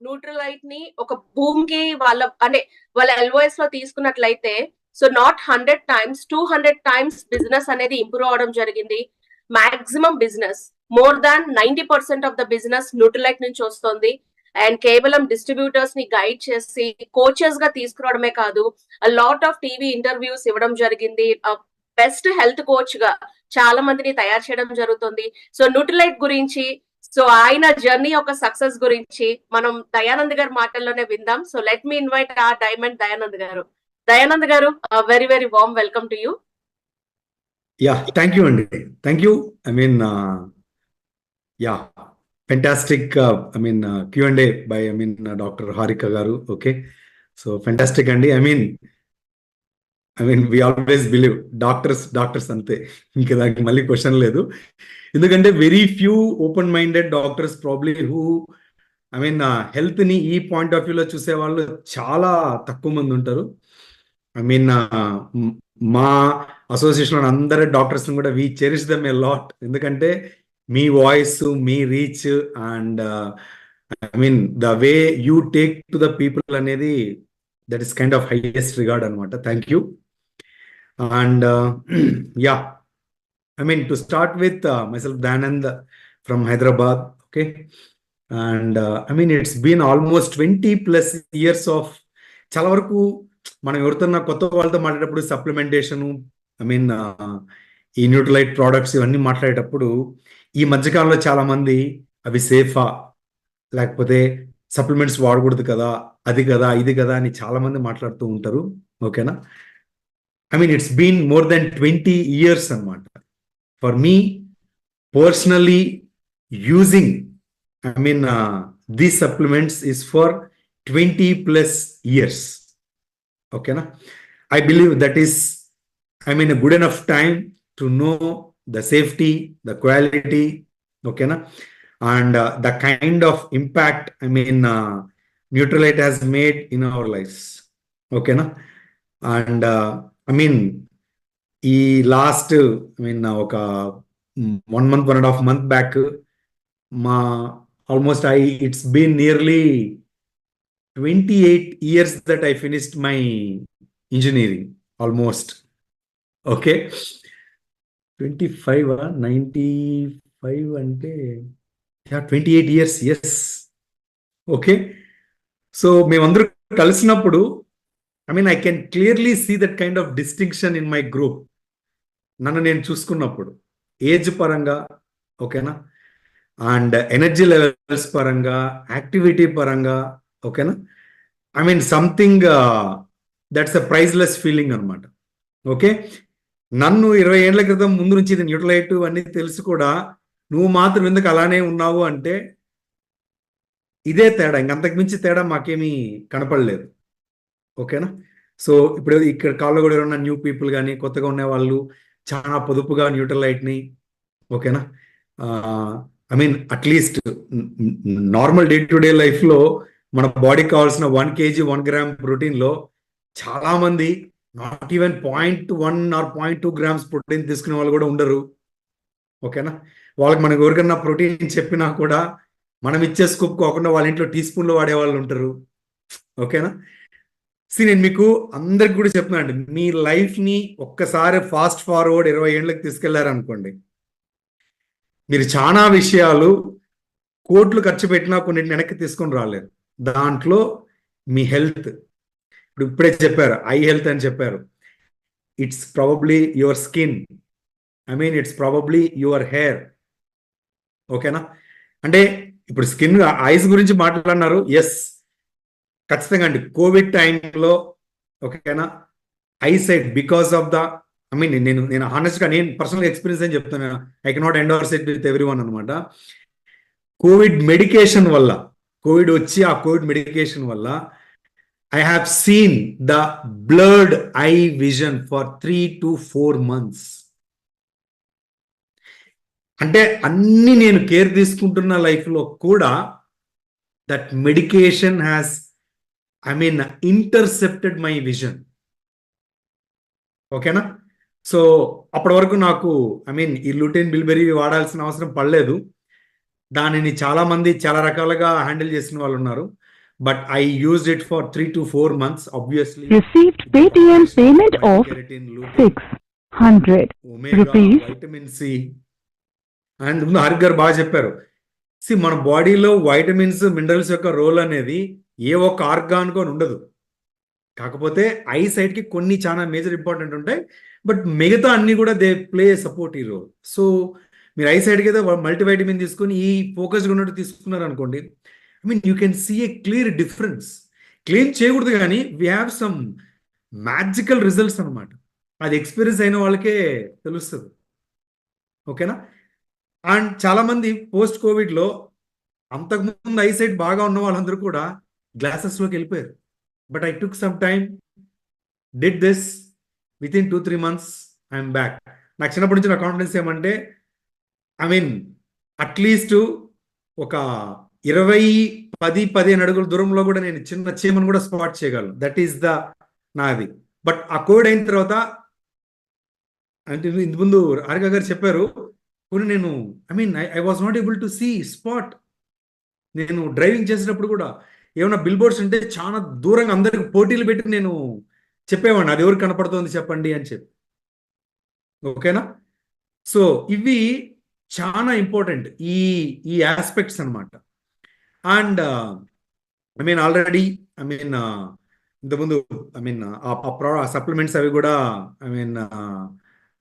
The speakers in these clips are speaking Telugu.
న్యూట్రలైట్ ని ఒక భూమ్ కి వాళ్ళ ఎల్ఓఎస్ లో తీసుకున్నట్లయితే so not 100 times 200 times business అనేది ఇంప్రూవ్ అవడం జరిగింది. Maximum business more than 90% of the business Nutralite నుంచి వస్తుంది. అండ్ కేవలం డిస్ట్రిబ్యూటర్స్ ని గైడ్ చేసి కోచెస్ గా తీసుకురావడమే కాదు, లాట్ ఆఫ్ టీవీ ఇంటర్వ్యూస్ ఇవ్వడం జరిగింది. బెస్ట్ హెల్త్ కోచ్ గా చాలా మందిని తయారు చేయడం జరుగుతుంది. సో న్యూట్రలైట్ గురించి, సో ఆయన జర్నీ యొక్క సక్సెస్ గురించి మనం దయానంద్ గారి మాటల్లోనే విందాం. So let me invite a diamond Dayanand garu. Dayanand garu, very very warm welcome to you. Ya, thank you అండి. Thank you. Ya, fantastic. Q&A by doctor Harika garu. Okay, so fantastic అండి. వి ఆల్వేస్ బిలీవ్ డాక్టర్స్ అంతే, ఇంకా దానికి మళ్ళీ క్వశ్చన్ లేదు. ఎందుకంటే very few open minded doctors probably who health ని ఈ పాయింట్ ఆఫ్ వ్యూలో చూసే వాళ్ళు చాలా తక్కువ మంది ఉంటారు. మా అసోసియేషన్ అందరి డాక్టర్స్ కూడా we cherish them a lot. ఎందుకంటే మీ వాయిస్, మీ reach and the way you take to the people అనేది that is kind of highest regard అనమాట. Thank you. And ya, to start with, myself Dayanand from Hyderabad. Okay, and it's been almost 20+ years of చాలా వరకు మనం ఎవరితో కొత్త వాళ్ళతో మాట్లాడేటప్పుడు సప్లిమెంటేషన్, ఈ న్యూట్రలైట్ ప్రోడక్ట్స్ ఇవన్నీ మాట్లాడేటప్పుడు ఈ మధ్యకాలంలో చాలా మంది అవి సేఫా, లేకపోతే సప్లిమెంట్స్ వాడకూడదు కదా, అది కదా ఇది కదా అని చాలా మంది మాట్లాడుతూ ఉంటారు. ఓకేనా, it's been more than 20 years అనమాట. For me personally, using these supplements is for 20+ years. Okay na? I believe that is a good enough time to know the safety, the quality, okay na, and the kind of impact Nutralite has made in our lives. Okay na? And ఈ లాస్ట్ ఒక 1 month 1.5 month back it's been nearly 28 years that I finished my engineering almost. Okay, 25 95 అంటే 28 years. yes. ఓకే, సో మేమందరూ కలిసినప్పుడు I can clearly see that kind of distinction in my group. నన్ను నేను చూసుకున్నప్పుడు ఏజ్ పరంగా, ఓకేనా, అండ్ ఎనర్జీ లెవెల్స్ పరంగా, యాక్టివిటీ పరంగా, ఓకేనా, something that's a priceless feeling అనమాట. ఓకే, నన్ను 20 ఏళ్ల క్రితం ముందు నుంచి ఇది న్యూట్రలైట్ అన్ని తెలిసి కూడా నువ్వు మాత్రం ఎందుకు అలానే ఉన్నావు అంటే ఇదే తేడా, ఇంకంతకు మించి తేడా మాకేమీ కనపడలేదు. ఓకేనా, సో ఇప్పుడు ఇక్కడ కాల్లో కూడా ఉన్న న్యూ పీపుల్ కానీ కొత్తగా ఉండే వాళ్ళు చాలా పొదుపుగా న్యూట్రలైట్ని, ఓకేనా, at least normal day to day లైఫ్లో మన బాడీకి కావాల్సిన 1 kg 1 gram ప్రోటీన్లో చాలా మంది not even 0.1 or 0.2 grams protein తీసుకునే వాళ్ళు కూడా ఉండరు. ఓకేనా, వాళ్ళకి మనకు ఎవరికన్నా ప్రోటీన్ చెప్పినా కూడా మనం ఇచ్చే స్కూప్ కాకుండా వాళ్ళ ఇంట్లో టీ స్పూన్లో వాడే వాళ్ళు ఉంటారు. ఓకేనా, నేను మీకు అందరికి కూడా చెప్తున్నా అండి, మీ లైఫ్ని ఒక్కసారి ఫాస్ట్ ఫార్వర్డ్ 20 ఏళ్ళకి తీసుకెళ్లారనుకోండి, మీరు చాలా విషయాలు కోట్లు ఖర్చు పెట్టినా కొన్నింటిని వెనక్కి తీసుకొని రాలేరు. దాంట్లో మీ హెల్త్, ఇప్పుడే చెప్పారు ఐ హెల్త్ అని చెప్పారు, it's probably your skin, it's probably your hair. ఓకేనా, అంటే ఇప్పుడు స్కిన్ ఐస్ గురించి మాట్లాడినారు. ఎస్, ఖచ్చితంగా అండి. కోవిడ్ టైంలో, ఓకేనా, ఐసైట్ బికాస్ ఆఫ్ ద నేను హానెస్ట్గా నేను పర్సనల్ ఎక్స్పీరియన్స్ అని చెప్తాను. I cannot endorse it with every one అనమాట. కోవిడ్ మెడికేషన్ వల్ల, కోవిడ్ వచ్చి ఆ కోవిడ్ మెడికేషన్ వల్ల I have seen the blurred eye vision for 3 to 4 months. అంటే అన్ని నేను కేర్ తీసుకుంటున్న లైఫ్లో కూడా that medication has intercepted my vision. ఓకేనా, సో అప్పటి వరకు నాకు ఈ లూటెన్ బిల్బెరీ వాడాల్సిన అవసరం పడలేదు. దానిని చాలా మంది చాలా రకాలుగా హ్యాండిల్ చేసిన వాళ్ళు ఉన్నారు. But I used it for 3 to 4 months. Obviously, Received with the Paytm combination of payment beta of carotene, lutein, 600 omega, rupees. vitamin C, and ముందు హరి గారు బాగా చెప్పారు. మన బాడీలో వైటమిన్స్ మినరల్స్ యొక్క రోల్ అనేది ఏ ఒక్క ఆర్గాన్ కొని ఉండదు. కాకపోతే ఐ సైట్ కి కొన్ని చాలా మేజర్ ఇంపార్టెంట్ ఉంటాయి. బట్ మిగతా అన్ని కూడా they play supportive role. So మీరు ఐ సైడ్ కి మల్టీవైటమిన్ తీసుకొని ఈ ఫోకస్గా ఉన్నట్టు తీసుకున్నారు అనుకోండి, I mean you can see a clear difference. Claim చేయకూడదు కానీ we have some magical results అనమాట. అది ఎక్స్పీరియన్స్ అయిన వాళ్ళకే తెలుస్తుంది. ఓకేనా? అండ్ చాలా మంది పోస్ట్ కోవిడ్లో అంతకుముందు ఐసైట్ బాగా ఉన్న వాళ్ళందరూ కూడా గ్లాసెస్లోకి వెళ్ళిపోయారు. But I took some time, did this, with in 2-3 months I'm back. నాకు చిన్నప్పటి నుంచి నా కాన్ఫిడెన్స్ ఏమంటే, ఐ మీన్ అట్లీస్ట్ ఒక 10-15 అడుగుల దూరంలో కూడా నేను చిన్న చీమను కూడా స్పాట్ చేయగలను. దట్ ఈస్ ద నాది. బట్ ఆ కోవిడ్ అయిన తర్వాత, అంటే ఇంత ముందు ఆర్గా గారు చెప్పారు, కొన్ని నేను I mean I was not able to see spot. నేను డ్రైవింగ్ చేసేటప్పుడు కూడా ఏమైనా బిల్ బోర్డ్స్ ఉంటే చాలా దూరంగా అందరికి పోటీలు పెట్టి నేను చెప్పేవాడిని, అది ఎవరికి కనపడుతుంది చెప్పండి అని చెప్పి. ఓకేనా? సో ఇవి చాలా ఇంపార్టెంట్ ఈ ఈ ఆస్పెక్ట్స్ అనమాట. And I mean already I mean ఇంతకుముందు ఐ మీన్ ఆ సప్లిమెంట్స్ అవి కూడా ఐ మీన్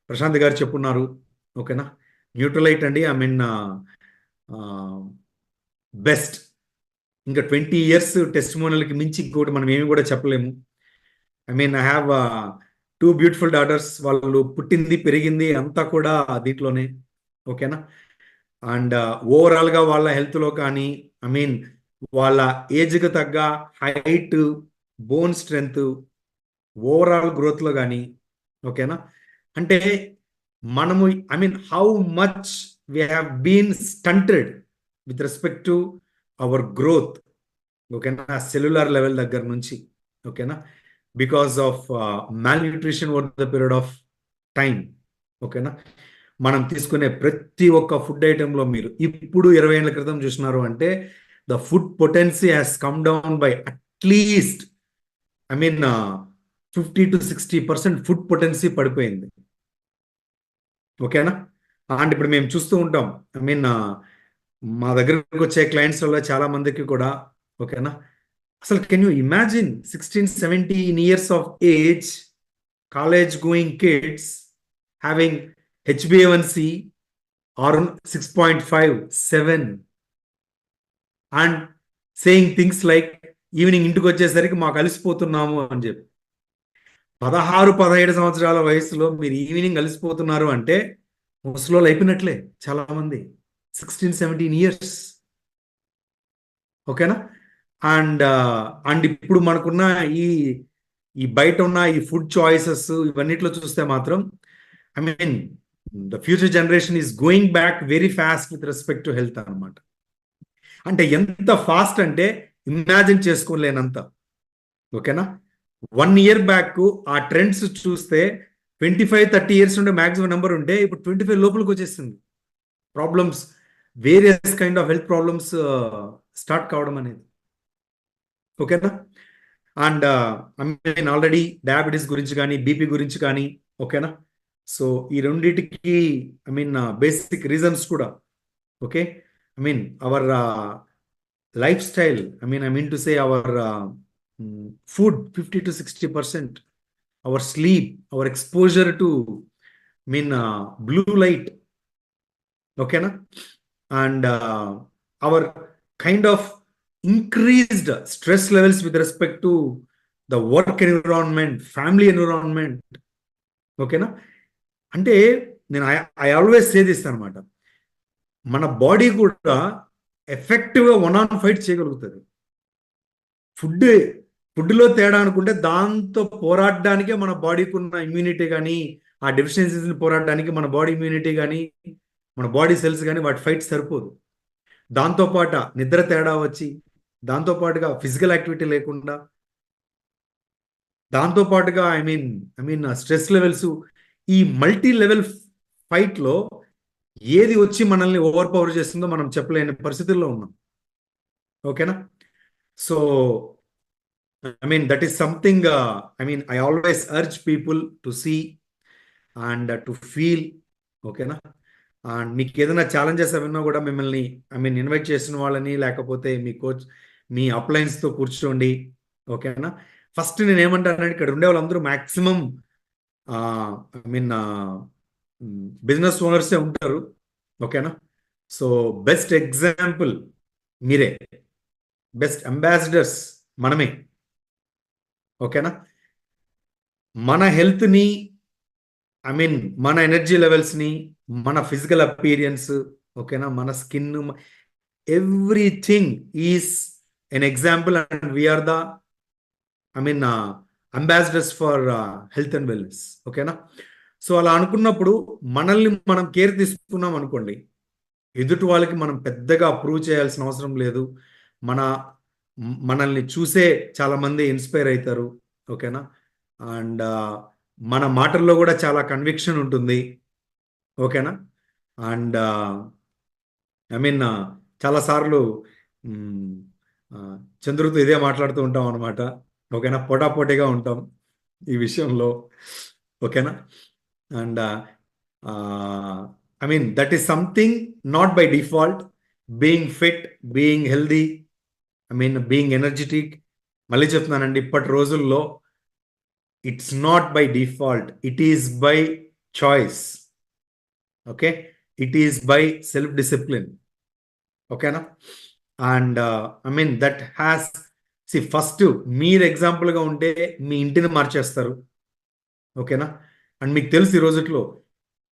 ప్రశాంత్ గారు చెప్పున్నారు. ఓకేనా? న్యూట్రలైట్ అండి, ఐ మీన్ బెస్ట్. ఇంకా 20 years టెస్టిమోనియల్కి మించి ఇంకోటి మనం ఏమి కూడా చెప్పలేము. I mean I have 2 beautiful daughters. వాళ్ళు పుట్టింది పెరిగింది అంతా కూడా దీంట్లోనే. ఓకేనా? అండ్ ఓవరాల్గా వాళ్ళ హెల్త్లో కానీ, ఐ మీన్ వాళ్ళ ఏజ్కి తగ్గ హైట్, బోన్ స్ట్రెంగ్త్, ఓవరాల్ గ్రోత్లో కానీ. ఓకేనా? అంటే మనము I mean how much we have been stunted with respect to our growth. ఓకేనా? సెల్యులర్ లెవెల్ దగ్గర నుంచి. ఓకేనా? Because of malnutrition over the period of time. ఓకేనా? మనం తీసుకునే ప్రతి ఒక్క ఫుడ్ ఐటెంలో మీరు ఇప్పుడు 20 ఏళ్ల క్రితం చూసినారు అంటే the food potency has come down by at least I mean 50-60% food potency పడిపోయింది. ఓకేనా? అండ్ ఇప్పుడు మేము చూస్తూ ఉంటాం, ఐ మీన్ మా దగ్గరకు వచ్చే క్లయింట్స్ వల్ల చాలా మందికి కూడా. ఓకేనా? అసలు can you imagine 16-17 years of age college going kids having HbA1c or 6.5-7 and saying things like evening ఇంటికి వచ్చేసరికి మాకు అలసిపోతున్నాము అని చెప్పి. 16-17 సంవత్సరాల వయసులో మీరు ఈవినింగ్ అలసిపోతున్నారు అంటే ముసలోళ్ళు అయిపోయినట్లే చాలా మంది. 16-17 years. ఓకేనా? అండ్ ఇప్పుడు మనకున్న ఈ బయట ఉన్న ఈ ఫుడ్ చాయిసెస్ ఇవన్నిట్లో చూస్తే మాత్రం I mean the future generation is going back very fast with respect to health అనమాట. అంటే ఎంత ఫాస్ట్ అంటే ఇమాజిన్ చేసుకోలేనంత. ఓకేనా? 1 year బ్యాక్ ఆ ట్రెండ్స్ చూస్తే 25-30 years ఉండే మ్యాక్సిమం నెంబర్ ఉంటే ఇప్పుడు 25 లోపలికి వచ్చేసింది. Problems, various kind of health problems start కావడం అనేది. ఓకేనా? And I mean already diabetes గురించి కానీ, బీపీ గురించి కానీ. ఓకేనా? సో ఈ రెండింటికి ఐ మీన్ బేసిక్ రీజన్స్ కూడా. Okay? I mean our life style, I mean to say our food 50-60%, our sleep, our exposure to blue light. Okay na? And our kind of increased stress levels with respect to the work environment, family environment. Okay na? అంటే నేను ఐ ఆల్వేస్ సే దిస్ అనమాట, మన బాడీ కూడా ఎఫెక్టివ్గా 1-on ఫైట్ చేయగలుగుతుంది. ఫుడ్లో తేడా అనుకుంటే దాంతో పోరాడడానికే మన బాడీకి ఉన్న ఇమ్యూనిటీ కానీ, ఆ డెఫిషియన్సీస్ని పోరాడడానికి మన బాడీ ఇమ్యూనిటీ కానీ, మన బాడీ సెల్స్ కానీ వాటి ఫైట్ సరిపోదు. దాంతోపాటు నిద్ర తేడా వచ్చి, దాంతోపాటుగా ఫిజికల్ యాక్టివిటీ లేకుండా, దాంతోపాటుగా ఐ మీన్ స్ట్రెస్ లెవెల్స్, ఈ మల్టీ లెవెల్ ఫైట్లో ఏది వచ్చి మనల్ని ఓవర్ పవర్ చేస్తుందో మనం చెప్పలేని పరిస్థితుల్లో ఉన్నాం. ఓకేనా? So I mean, that is something, I always urge people to see and to feel. ఓకేనా? అండ్ మీకు ఏదైనా ఛాలెంజెస్ ఏమన్నా కూడా మిమ్మల్ని ఇన్వైట్ చేసిన వాళ్ళని, లేకపోతే మీ కోచ్, మీ అప్లయన్స్తో కూర్చోండి. ఓకేనా? ఫస్ట్ నేను ఏమంటానంటే, ఇక్కడ ఉండే వాళ్ళందరూ మ్యాక్సిమం బిజినెస్ ఓనర్సే ఉంటారు. ఓకేనా? సో బెస్ట్ ఎగ్జాంపుల్ మీరే, బెస్ట్ అంబాసిడర్స్ మనమే. ఓకేనా? మన హెల్త్ని, మన ఎనర్జీ లెవెల్స్ని, మన ఫిజికల్ అపీరియన్స్, ఓకేనా, మన skin, everything is an example and we are the ambassadors for health and wellness. ఓకేనా? సో అలా అనుకున్నప్పుడు మనల్ని మనం కేర్ తీసుకున్నాం అనుకోండి, ఎదుటి వాళ్ళకి మనం పెద్దగా ప్రూవ్ చేయాల్సిన అవసరం లేదు. మనల్ని చూసే చాలా మంది ఇన్స్పైర్ అవుతారు. ఓకేనా? అండ్ మన మాటల్లో కూడా చాలా కన్విక్షన్ ఉంటుంది. ఓకేనా? అండ్ చాలాసార్లు చంద్రుతో ఇదే మాట్లాడుతూ ఉంటాం అనమాట. ఓకేనా? పోటాపోటీగా ఉంటాం ఈ విషయంలో. ఓకేనా? And that is something not by default. Being fit, being healthy, being energetic, మళ్ళీ చెప్తున్నానండి, ఇప్పటి రోజుల్లో it's not by default, it is by choice. Okay? It is by self discipline. ఓకేనా? అండ్ దట్ హ్యాస్ ఫస్ట్ మీరు ఎగ్జాంపుల్గా ఉంటే మీ ఇంటిని మార్చేస్తారు. ఓకేనా? అండ్ మీకు తెలుసు ఈ రోజుట్లో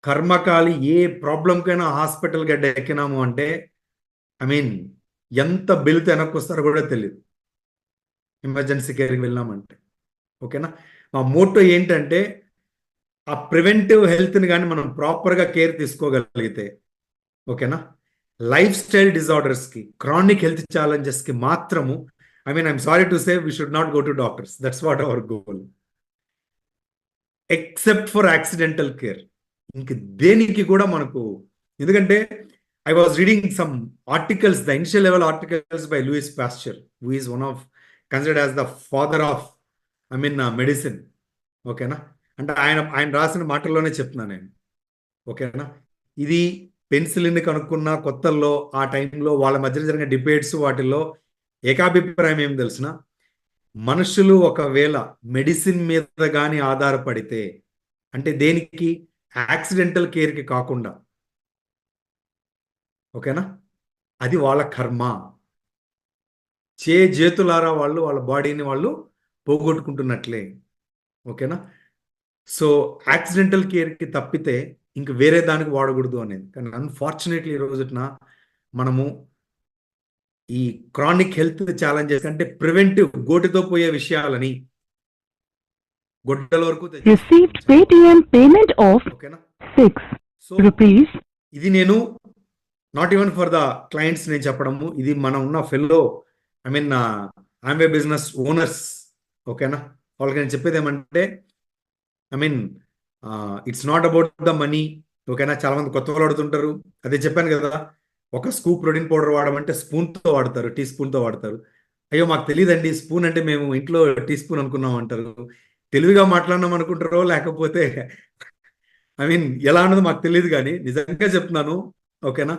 కర్మకాలి ఏ ప్రాబ్లంకైనా హాస్పిటల్ గడ్డ ఎక్కినాము అంటే ఎంత బిల్తో వెనక్కి వస్తారో కూడా తెలియదు, ఎమర్జెన్సీ కేర్కి వెళ్ళామంటే. ఓకేనా? మా మోటో ఏంటంటే, ఆ ప్రివెంటివ్ హెల్త్ని కానీ మనం ప్రాపర్గా కేర్ తీసుకోగలిగితే, ఓకేనా, లైఫ్ స్టైల్ డిజార్డర్స్కి, క్రానిక్ హెల్త్ ఛాలెంజెస్కి మాత్రము I'm sorry to say we should not go to doctors. That's what hour goal. Except for accidental care, ఇంక దేనికి కూడా మనకు, ఎందుకంటే I was reading some articles, the initial level articles by Louis Pasteur, who is one of considered as the father of medicine. ఓకేనా? అంటే ఆయన రాసిన మాటల్లోనే చెప్తున్నాను నేను. ఓకేనా? ఇది పెన్సిలిన్ కనుక్కున్న కొత్తల్లో, ఆ టైంలో వాళ్ళ మధ్య జరిగిన డిబేట్స్, వాటిల్లో ఏకాభిప్రాయం ఏం తెలిసిన, మనుషులు ఒకవేళ మెడిసిన్ మీద కానీ ఆధారపడితే, అంటే దేనికి, యాక్సిడెంటల్ కేర్కి కాకుండా, ఓకేనా, అది వాళ్ళ కర్మ. చేతులారా వాళ్ళు వాళ్ళ బాడీని వాళ్ళు పోగొట్టుకుంటున్నట్లే. ఓకేనా? సో యాక్సిడెంటల్ కేర్కి తప్పితే ఇంక వేరే దానికి వాడకూడదు అనేది. కానీ అన్ఫార్చునేట్లీ ఈ రోజున మనము ఈ క్రానిక్ హెల్త్ ఛాలెంజెస్ అంటే ప్రివెంటివ్, గోటితో పోయే విషయాలని గొడ్డల వరకు ఓకేనా? సో ఇది నేను not even for the clients నేను చెప్పడము, ఇది మనం ఉన్న ఫెల్లో ఆమ్వే బిజినెస్ ఓనర్స్. ఓకేనా? వాళ్ళకి నేను చెప్పేది ఏమంటే, it's not about the money. ఓకేనా? చాలా మంది కొత్త వాళ్ళు వాడుతుంటారు. అదే చెప్పాను కదా, ఒక స్కూప్ ప్రోటీన్ పౌడర్ వాడమంటే స్పూన్తో వాడతారు, టీ స్పూన్తో వాడతారు. అయ్యో మాకు తెలియదండి స్పూన్ అంటే, మేము ఇంట్లో టీ స్పూన్ అనుకున్నాం అంటారు. తెలివిగా మాట్లాడినాం అనుకుంటారో, లేకపోతే ఎలా అన్నది మాకు తెలియదు, కానీ నిజంగా చెప్తున్నాను. ఓకేనా?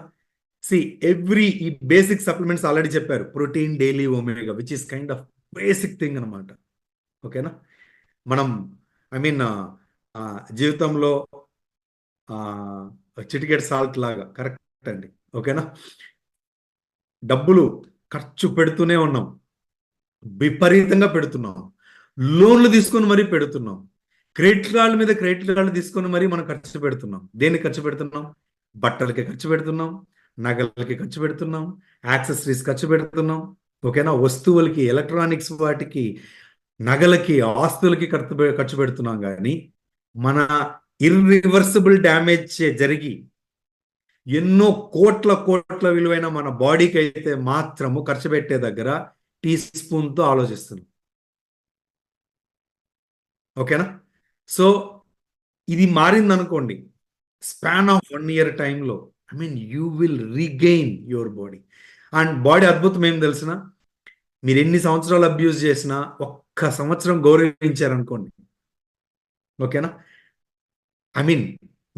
ఈ బేసిక్ సప్లిమెంట్స్ ఆల్రెడీ చెప్పారు, protein, daily, omega, which is kind of basic thing అనమాట. ఓకేనా? మనం జీవితంలో చిటికెట్ సాల్ట్ లాగా, కరెక్ట్ అండి. ఓకేనా? డబ్బులు ఖర్చు పెడుతూనే ఉన్నాం, విపరీతంగా పెడుతున్నాం, లోన్లు తీసుకొని మరీ పెడుతున్నాం, క్రెడిట్ కార్డుల మీద క్రెడిట్ కార్డులు తీసుకొని మరీ మనం ఖర్చు పెడుతున్నాం. దేనికి ఖర్చు పెడుతున్నాం? బట్టలకి ఖర్చు పెడుతున్నాం, నగలకి ఖర్చు పెడుతున్నాం, యాక్సెసరీస్ ఖర్చు పెడుతున్నాం. ఓకేనా? వస్తువులకి, ఎలక్ట్రానిక్స్, వాటికి, నగలకి, ఆస్తులకి ఖర్చు పెడుతున్నాం. కానీ మన ఇర్రివర్సిబుల్ డ్యామేజ్ జరిగి ఎన్నో కోట్ల విలువైన మన బాడీకి అయితే మాత్రము ఖర్చు పెట్టే దగ్గర టీ స్పూన్తో ఆలోచిస్తున్నాం. ఓకేనా? సో ఇది మారింది అనుకోండి, స్పాన్ ఆఫ్ 1 year టైంలో I mean you will regain your body. And body అద్భుతం ఏం తెలిసిన, మీరు ఎన్ని సంవత్సరాలు అబ్యూజ్ చేసినా ఒక్క సంవత్సరం గౌరవించారనుకోండి, ఓకేనా, ఐ మీన్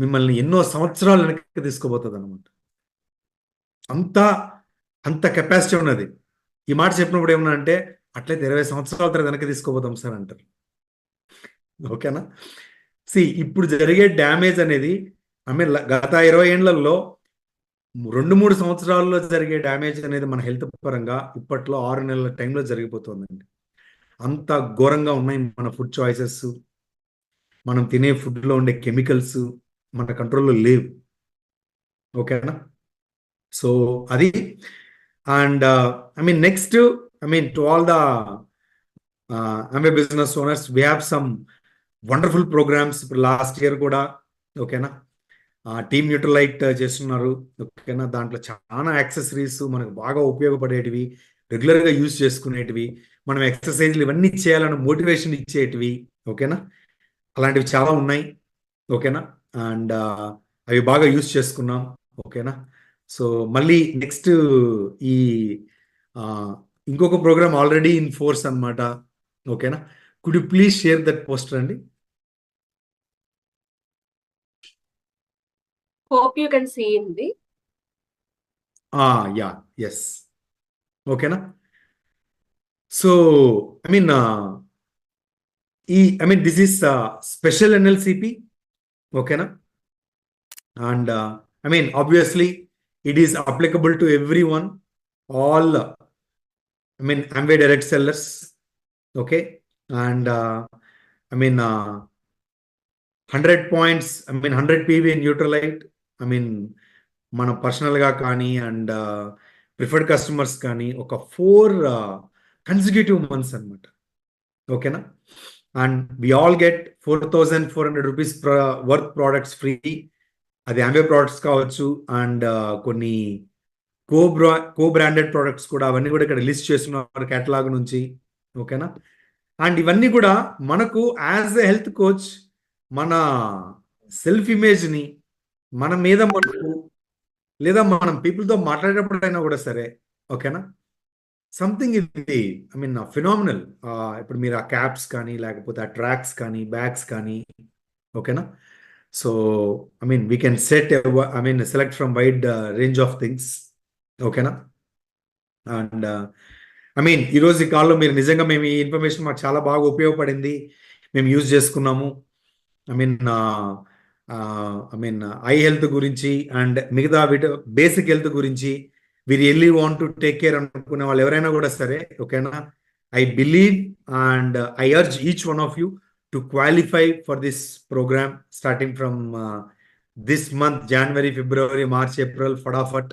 మిమ్మల్ని ఎన్నో సంవత్సరాలు వెనక్కి తీసుకుపోతుంది అనమాట. అంత అంత కెపాసిటీ ఉన్నది. ఈ మాట చెప్పినప్పుడు ఏమన్నా అంటే, అట్లయితే 20 సంవత్సరాల తర్వాత వెనక్కి తీసుకుపోతాం సార్ అంటారు. ఓకేనా. ఇప్పుడు జరిగే డ్యామేజ్ అనేది, ఐ మీన్ గత 20 ఏళ్లలో 2-3 సంవత్సరాల్లో జరిగే డ్యామేజ్ అనేది మన హెల్త్ పరంగా ఇప్పట్లో 6 నెలల టైంలో జరిగిపోతుందండి. అంత ఘోరంగా ఉన్నాయి మన ఫుడ్ చాయిసెస్, మనం తినే ఫుడ్లో ఉండే కెమికల్స్ మన కంట్రోల్లో లేవు. ఓకేనా. సో అది. And I mean next, I mean to all the Amway business owners, we have some wonderful programs. ఇప్పుడు లాస్ట్ ఇయర్ కూడా, ఓకేనా, టీమ్ న్యూట్రలైట్ చేస్తున్నారు. ఓకేనా, దాంట్లో చాలా యాక్సెసరీస్ మనకు బాగా ఉపయోగపడేటివి, రెగ్యులర్గా యూజ్ చేసుకునేటివి, మనం ఎక్సర్సైజ్లు ఇవన్నీ చేయాలని మోటివేషన్ ఇచ్చేటివి. ఓకేనా, అలాంటివి చాలా ఉన్నాయి. ఓకేనా. అండ్ అవి బాగా యూజ్ చేసుకున్నాం. ఓకేనా. సో మళ్ళీ నెక్స్ట్ ఈ ఇంకొక ప్రోగ్రామ్ ఆల్రెడీ ఇన్ ఫోర్స్ అనమాట. ఓకేనా. Could you please share that poster అండి? Hope you can see in the. Ya, yes. ఓకేనా. So I mean this is special NLCP. ఓకేనా. And I mean obviously it is applicable to everyone, all I mean Amway direct sellers. Okay. And I mean 100 points, I mean 100 PV in Neutralite, I mean మన పర్సనల్గా కానీ అండ్ ప్రిఫర్డ్ కస్టమర్స్ కానీ ఒక 4 కన్సిక్యూటివ్ మంత్స్ అనమాట. ఓకేనా. And we all get 4,400 rupees worth products free. అది Amway ప్రోడక్ట్స్ కావచ్చు, అండ్ కొన్ని కో బ్రాండెడ్ ప్రోడక్ట్స్ కూడా, అవన్నీ కూడా ఇక్కడ లిస్ట్ చేస్తున్నారు కేటలాగ్ నుంచి. ఓకేనా. అండ్ ఇవన్నీ కూడా మనకు యాజ్ ఎ హెల్త్ కోచ్ మన సెల్ఫ్ ఇమేజ్ని మన మీద మనకు, లేదా మనం పీపుల్తో మాట్లాడేటప్పుడైనా కూడా సరే, ఓకేనా, సంథింగ్ ఇది ఐ మీన్ ఫినామినల్. ఇప్పుడు మీరు ఆ క్యాప్స్ కానీ, లేకపోతే ఆ ట్రాక్స్ కానీ, బ్యాగ్స్ కానీ, ఓకేనా. So I mean we can select from wide range of things. ఓకేనా. అండ్ ఐ మీన్ ఈరోజు ఈ కాల్లో మీరు నిజంగా, మేము ఈ ఇన్ఫర్మేషన్ మాకు చాలా బాగా ఉపయోగపడింది, మేము యూజ్ చేసుకున్నాము. ఐ మీన్ ఐ హెల్త్ గురించి అండ్ మిగతా బేసిక్ హెల్త్ గురించి we really want to take care అనుకునే వాళ్ళు ఎవరైనా కూడా సరే, ఓకేనా, I believe and I urge each one of you to qualify for this programme starting from this month, January, February, March, April, ఫటాఫట్.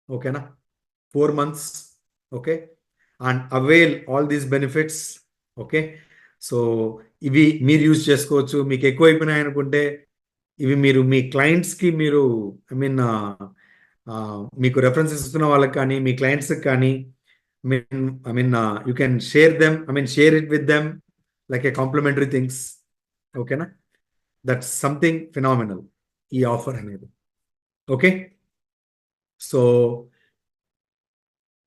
ఓకేనా, 4 months. Okay. And avail all these benefits. Okay. So ఇవి మీరు యూజ్ చేసుకోవచ్చు. మీకు ఎక్కువ అయిపోయినాయి అనుకుంటే ఇవి మీరు మీ క్లయింట్స్కి, మీరు ఐ మీన్ మీకు రెఫరెన్సెస్ ఇస్తున్న వాళ్ళకి కానీ, మీ క్లయింట్స్కి కానీ, I mean you can share them, I mean share it with them like a complimentary things. ఓకేనా. దట్స్ సంథింగ్ ఫినామినల్ ఈ ఆఫర్ అనేది. Okay. So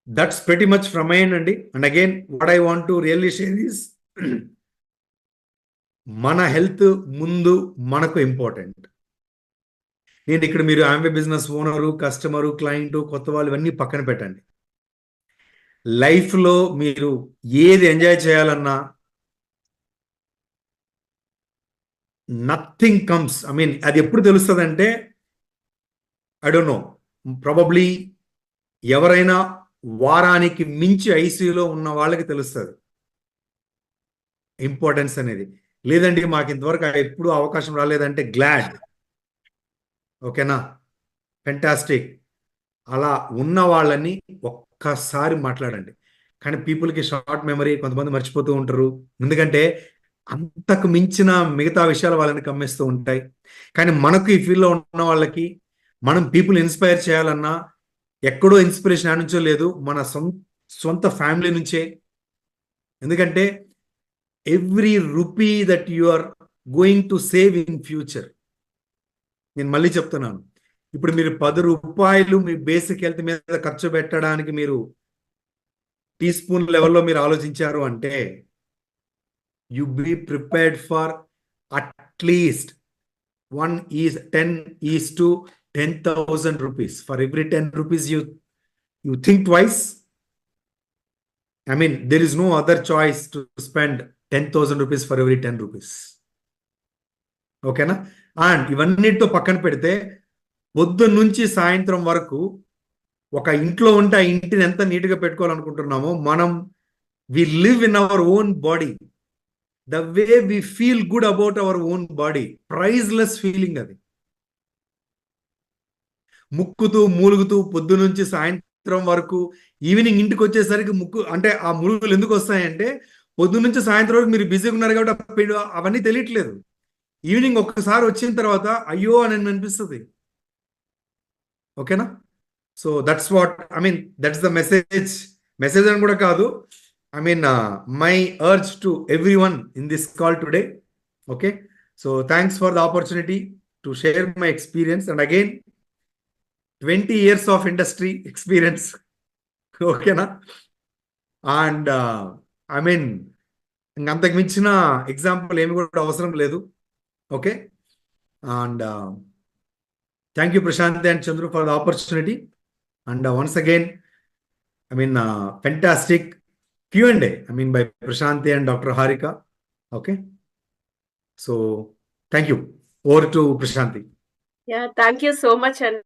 that's pretty much from my end అండి. And again, what I want to really share is మన హెల్త్ ముందు మనకు ఇంపార్టెంట్. నేను ఇక్కడ మీరు Amway business owner, customer, client, కొత్త వాళ్ళు ఇవన్నీ పక్కన పెట్టండి. లైఫ్లో మీరు ఏది ఎంజాయ్ చేయాలన్నా నథింగ్ కమ్స్, ఐ మీన్ అది ఎప్పుడు తెలుస్తుంది అంటే, ఐ డోంట్ నో, ప్రాబబ్లీ ఎవరైనా వారానికి మించి ఐసీయూలో ఉన్న వాళ్ళకి తెలుస్తుంది ఇంపార్టెన్స్ అనేది. లేదండి మాకు ఇంతవరకు ఎప్పుడు అవకాశం రాలేదంటే గ్లాడ్. ఓకేనా, ఫెంటాస్టిక్. అలా ఉన్న వాళ్ళని ఒక్కసారి మాట్లాడండి. కానీ పీపుల్కి షార్ట్ మెమరీ, కొంతమంది మర్చిపోతూ ఉంటారు, ఎందుకంటే అంతకు మించిన మిగతా విషయాలు వాళ్ళని కమ్మేస్తూ ఉంటాయి. కానీ మనకు ఈ ఫీల్డ్లో ఉన్న వాళ్ళకి మనం పీపుల్ ఇన్స్పైర్ చేయాలన్నా ఎక్కడో ఇన్స్పిరేషన్ ఆ నుంచో లేదు, మన సొంత ఫ్యామిలీ నుంచే. ఎందుకంటే every rupee that you are going to save in future, నేను మళ్ళీ చెప్తున్నాను, ఇప్పుడు మీరు 10 రూపాయలు మీ బేసిక్ హెల్త్ మీద ఖర్చు పెట్టడానికి మీరు టీ స్పూన్ లెవెల్లో మీరు ఆలోచించారు అంటే you be prepared for at least 10 rupees. For every 10 rupees you think twice. I mean, there is no other choice to spend 10,000 rupees for every 10 rupees. ఓకేనా? అండ్ ఇవన్నిటితో పక్కన పెడితే పొద్దున్న నుంచి సాయంత్రం వరకు ఒక ఇంట్లో ఉంటే ఆ ఇంటిని ఎంత నీట్గా పెట్టుకోవాలనుకుంటున్నామో మనం we live in our own body. The way we feel good about our own body, priceless feeling అది. ముక్కుతూ మూలుగుతూ పొద్దు నుంచి సాయంత్రం వరకు ఈవినింగ్ ఇంటికి వచ్చేసరికి ముక్కు అంటే ఆ ములుగులు ఎందుకు వస్తాయంటే పొద్దు నుంచి సాయంత్రం వరకు మీరు బిజీగా ఉన్నారు కాబట్టి అవన్నీ తెలియట్లేదు. ఈవినింగ్ ఒక్కసారి వచ్చిన తర్వాత అయ్యో అని అనిపిస్తుంది. ఓకేనా? So that's what I mean, that's the message అని కూడా కాదు. I mean, my urge to everyone in this call today. Okay. So thanks for the opportunity to share my experience. And again, 20 years of industry experience. Okay, na? And I mean, అంతకు మించిన ఎగ్జాంపుల్ ఏమి కూడా అవసరం లేదు. Okay. And thank you Prashanti and Chandru for the opportunity. And once again, I mean, fantastic Q&A, I mean, by Prashanti and Dr. Harika. Okay. So, thank you. Over to Prashanti. Yeah, thank you so much. And